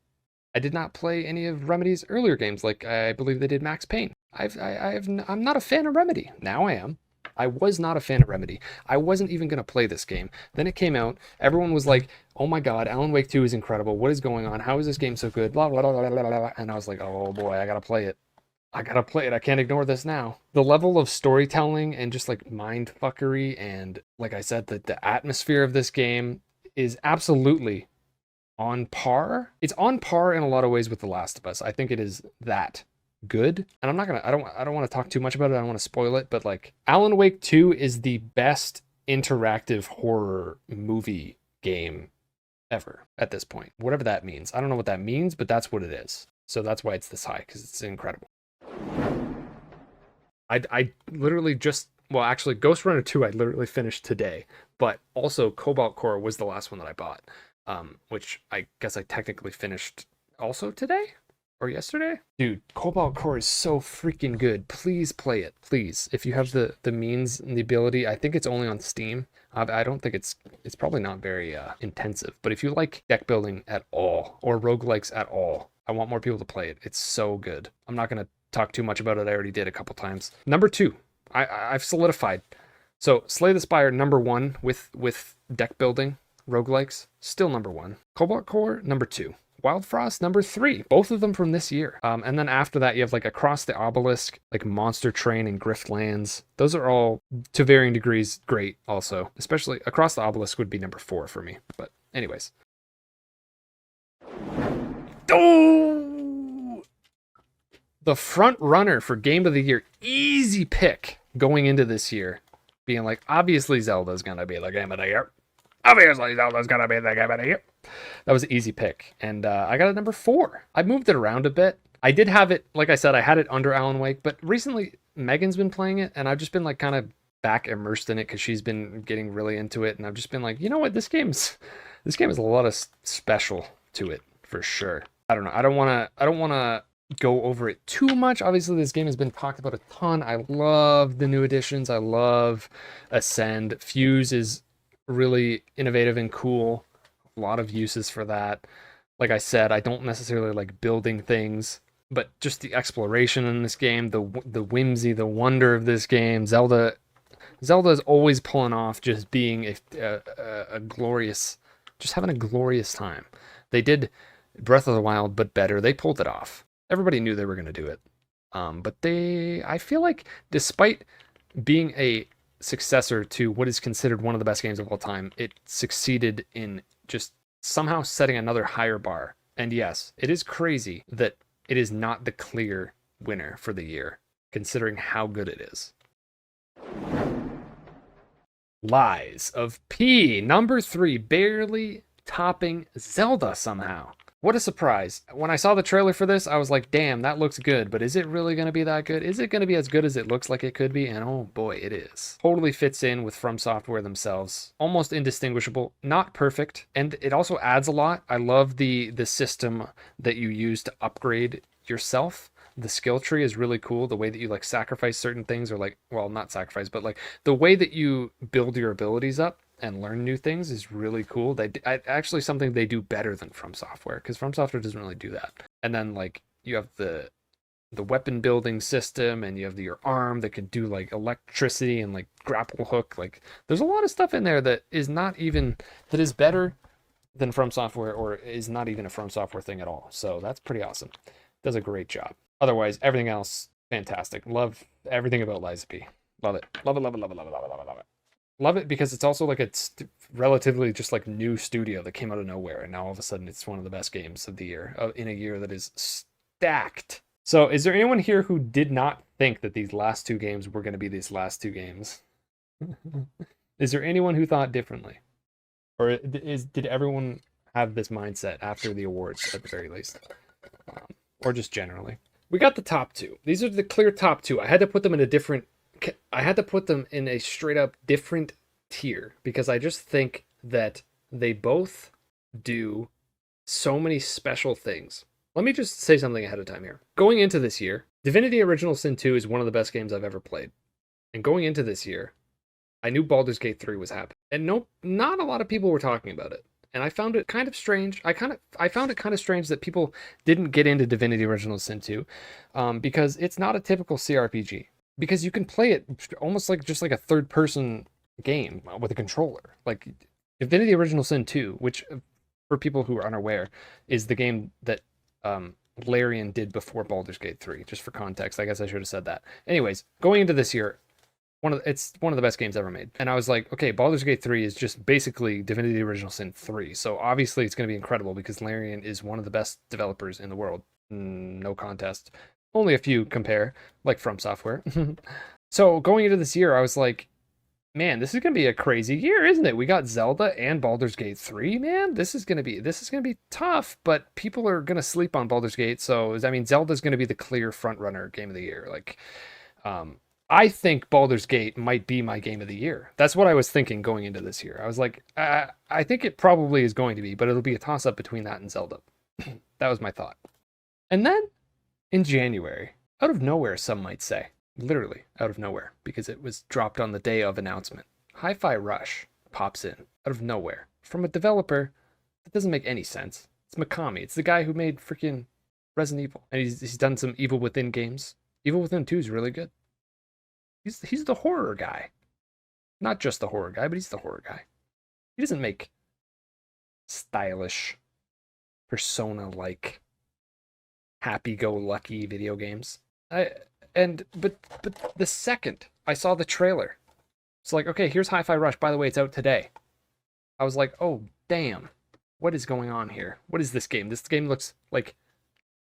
I did not play any of Remedy's earlier games, like I believe they did Max Payne. I'm not a fan of Remedy. Now I am. I was not a fan of Remedy. I wasn't even going to play this game. Then it came out. Everyone was like, oh my god, Alan Wake 2 is incredible. What is going on? How is this game so good? Blah, blah, blah, blah, blah, blah. And I was like, oh boy, I got to play it. I got to play it. I can't ignore this now. The level of storytelling and just like mind fuckery and, like I said, the atmosphere of this game is absolutely on par. It's on par in a lot of ways with The Last of Us. I think it is that good. And I'm not gonna, I don't want to talk too much about it. I don't want to spoil it, but like Alan Wake 2 is the best interactive horror movie game ever at this point. Whatever that means. I don't know what that means, but that's what it is. So that's why it's this high, because it's incredible. I literally just, well, actually Ghost Runner 2 I literally finished today, but also Cobalt Core was the last one that I bought. Which I guess I technically finished also today or yesterday. Dude, Cobalt Core is so freaking good. Please play it, please. If you have the means and the ability. I think it's only on Steam. I don't think it's probably not very intensive. But if you like deck building at all or roguelikes at all, I want more people to play it. It's so good. I'm not gonna talk too much about it. I already did a couple times. Number 2, I've solidified. So Slay the Spire number 1 with deck building. Roguelikes, still number 1. Cobalt Core, number 2. Wild Frost, number 3. Both of them from this year. And then after that, you have like Across the Obelisk, like Monster Train and Griftlands. Those are all, to varying degrees, great also. Especially Across the Obelisk would be number 4 for me. But anyways. Oh! The front runner for Game of the Year. Easy pick going into this year. Being like, obviously Zelda's going to be the Game of the Year. Obviously, Zelda's gonna be the game of the year. That was an easy pick. And I got it number 4. I moved it around a bit. I did have it, like I said, I had it under Alan Wake, but recently Megan's been playing it, and I've just been like kind of back immersed in it because she's been getting really into it, and I've just been like, you know what, this game has a lot of special to it for sure. I don't know. I don't wanna go over it too much. Obviously, this game has been talked about a ton. I love the new additions. I love Ascend. Fuse is really innovative and cool. A lot of uses for that. Like I said, I don't necessarily like building things, but just the exploration in this game, the whimsy, the wonder of this game. Zelda is always pulling off just being a glorious, just having a glorious time. They did Breath of the Wild, but better. They pulled it off. Everybody knew they were going to do it. But I feel like despite being a successor to what is considered one of the best games of all time, it succeeded in just somehow setting another higher bar. And yes, it is crazy that it is not the clear winner for the year, considering how good it is. Lies of P, number 3, barely topping Zelda somehow. What a surprise. When I saw the trailer for this, I was like, damn, that looks good, but is it really going to be that good? Is it going to be as good as it looks like it could be? And oh boy, it is. Totally fits in with From Software themselves. Almost indistinguishable, not perfect, and it also adds a lot. I love the system that you use to upgrade yourself. The skill tree is really cool. The way that you like sacrifice certain things, or like, well, not sacrifice, but like the way that you build your abilities up and learn new things is really cool. Actually something they do better than From Software, because From Software doesn't really do that. And then like you have the weapon building system, and you have your arm that can do like electricity and like grapple hook. Like there's a lot of stuff in there that is better than From Software, or is not even a From Software thing at all. So that's pretty awesome. Does a great job. Otherwise, everything else, fantastic. Love everything about Lies of P. Love it. Love it, love it, love it, love it, love it, love it, love it. Love it because it's also like a relatively just like new studio that came out of nowhere, and now all of a sudden it's one of the best games of the year, in a year that is stacked. So is there anyone here who did not think that these last 2 games were going to be these last 2 games? Is there anyone who thought differently? Or did everyone have this mindset after the awards at the very least? Or just generally? We got the top 2. These are the clear top 2. I had to put them in a straight up different tier, because I just think that they both do so many special things. Let me just say something ahead of time here. Going into this year, Divinity Original Sin 2 is one of the best games I've ever played. And going into this year, I knew Baldur's Gate 3 was happening. And no, not a lot of people were talking about it. And I found it kind of strange. I found it kind of strange that people didn't get into Divinity Original Sin 2, because it's not a typical CRPG. Because you can play it almost like just like a third-person game with a controller. Like Divinity Original Sin 2, which for people who are unaware, is the game that Larian did before Baldur's Gate 3. Just for context, I guess I should have said that. Anyways, going into this year, it's one of the best games ever made. And I was like, okay, Baldur's Gate 3 is just basically Divinity Original Sin 3. So obviously it's going to be incredible because Larian is one of the best developers in the world. No contest. Only a few compare, like From Software. So going into this year, I was like, man, this is going to be a crazy year, isn't it? We got Zelda and Baldur's Gate 3, man. This is going to be tough, but people are going to sleep on Baldur's Gate. So, I mean, Zelda's going to be the clear front runner game of the year. Like, I think Baldur's Gate might be my game of the year. That's what I was thinking going into this year. I was like, I think it probably is going to be, but it'll be a toss-up between that and Zelda. That was my thought. And then, in January, out of nowhere, some might say, literally out of nowhere, because it was dropped on the day of announcement, Hi-Fi Rush pops in, out of nowhere, from a developer that doesn't make any sense. It's Mikami. It's the guy who made freaking Resident Evil. And he's done some Evil Within games. Evil Within 2 is really good. He's the horror guy. Not just the horror guy, but he's the horror guy. He doesn't make stylish, Persona-like, happy-go-lucky video games. But the second I saw the trailer, it's like, okay, here's Hi-Fi Rush. By the way, it's out today. I was like, oh, damn. What is going on here? What is this game? This game looks like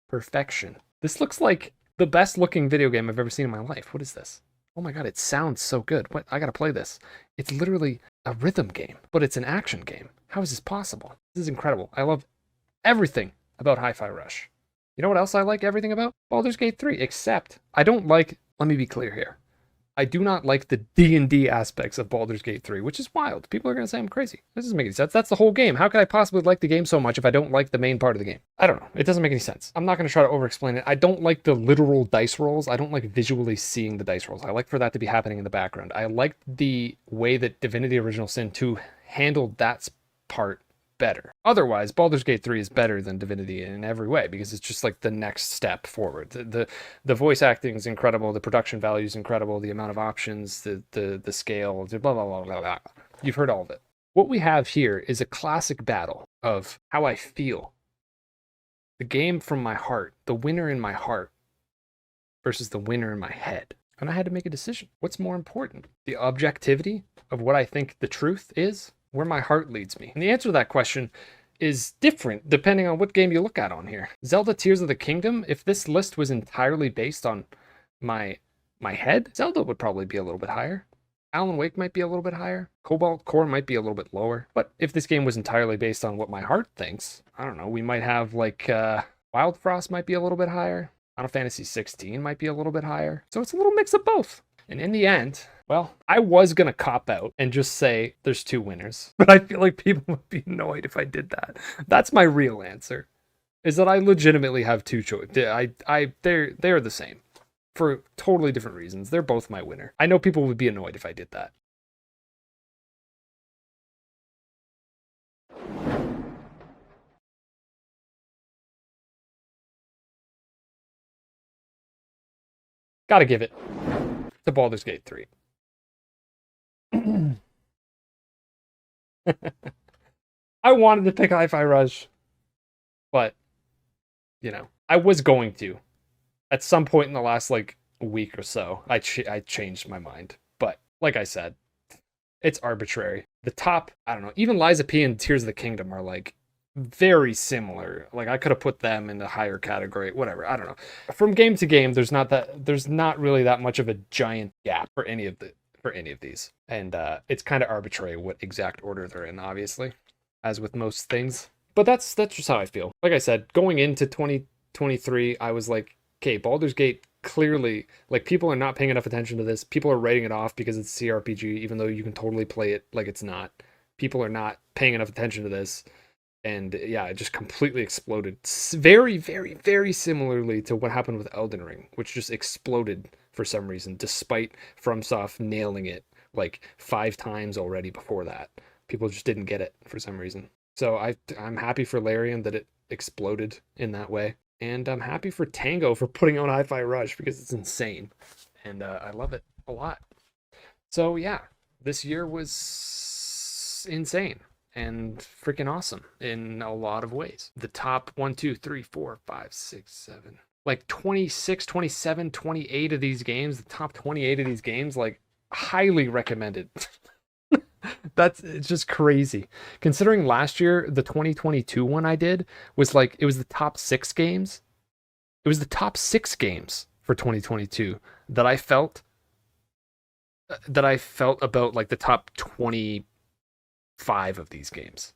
perfection. This looks like the best-looking video game I've ever seen in my life. What is this? Oh my god, it sounds so good. What? I gotta play this. It's literally a rhythm game, but it's an action game. How is this possible? This is incredible. I love everything about Hi-Fi Rush. You know what else I like everything about? Baldur's Gate 3, except I don't like, let me be clear here. I do not like the D&D aspects of Baldur's Gate 3, which is wild. People are going to say I'm crazy. This doesn't make any sense. That's the whole game. How could I possibly like the game so much if I don't like the main part of the game? I don't know. It doesn't make any sense. I'm not going to try to over-explain it. I don't like the literal dice rolls. I don't like visually seeing the dice rolls. I like for that to be happening in the background. I like the way that Divinity Original Sin 2 handled that part better. Otherwise, Baldur's Gate 3 is better than Divinity in every way because it's just like the next step forward. The voice acting is incredible, the production value is incredible, the amount of options, the scale, blah, blah, blah, blah, blah. You've heard all of it. What we have here is a classic battle of how I feel. The game from my heart, the winner in my heart versus the winner in my head. And I had to make a decision. What's more important? The objectivity of what I think the truth is? Where my heart leads me? And the answer to that question is different depending on what game you look at on here. Zelda Tears of the Kingdom, if this list was entirely based on my head, Zelda would probably be a little bit higher. Alan Wake might be a little bit higher. Cobalt Core might be a little bit lower. But if this game was entirely based on what my heart thinks, I don't know, we might have like Wild Frost might be a little bit higher. Final Fantasy 16 might be a little bit higher. So it's a little mix of both. And in the end, well, I was going to cop out and just say there's two winners. But I feel like people would be annoyed if I did that. That's my real answer. Is that I legitimately have two choices. They're the same. For totally different reasons. They're both my winner. I know people would be annoyed if I did that. Gotta give it to Baldur's Gate 3. I wanted to pick Hi-Fi Rush, but, you know, I was going to. At some point in the last, like, week or so, I changed my mind. But, like I said, it's arbitrary. The top, I don't know, even Liza P and Tears of the Kingdom are, like, very similar. Like, I could have put them in the higher category, whatever, I don't know. From game to game, there's not really that much of a giant gap for any of these. And it's kind of arbitrary what exact order they're in, obviously, as with most things. But that's just how I feel. Like I said, going into 2023, I was like, okay, Baldur's Gate clearly, like, people are not paying enough attention to this. People are writing it off because it's a CRPG, even though you can totally play it like it's not. People are not paying enough attention to this. And yeah, it just completely exploded. Very, very, very similarly to what happened with Elden Ring, which just exploded for some reason, despite FromSoft nailing it like 5 times already before that. People just didn't get it for some reason. So I'm happy for Larian that it exploded in that way. And I'm happy for Tango for putting out Hi-Fi Rush because it's insane. And I love it a lot. So yeah, this year was insane and freaking awesome in a lot of ways. The top 1, 2, 3, 4, 5, 6, 7, like 26, 27, 28 of these games, the top 28 of these games, like highly recommended. It's just crazy. Considering last year, the 2022 one I did was like, it was the top 6 games. It was the top 6 games for 2022 that I felt about like the top 25 of these games.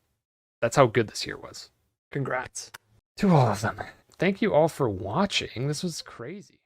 That's how good this year was. Congrats to all of them. Thank you all for watching. This was crazy.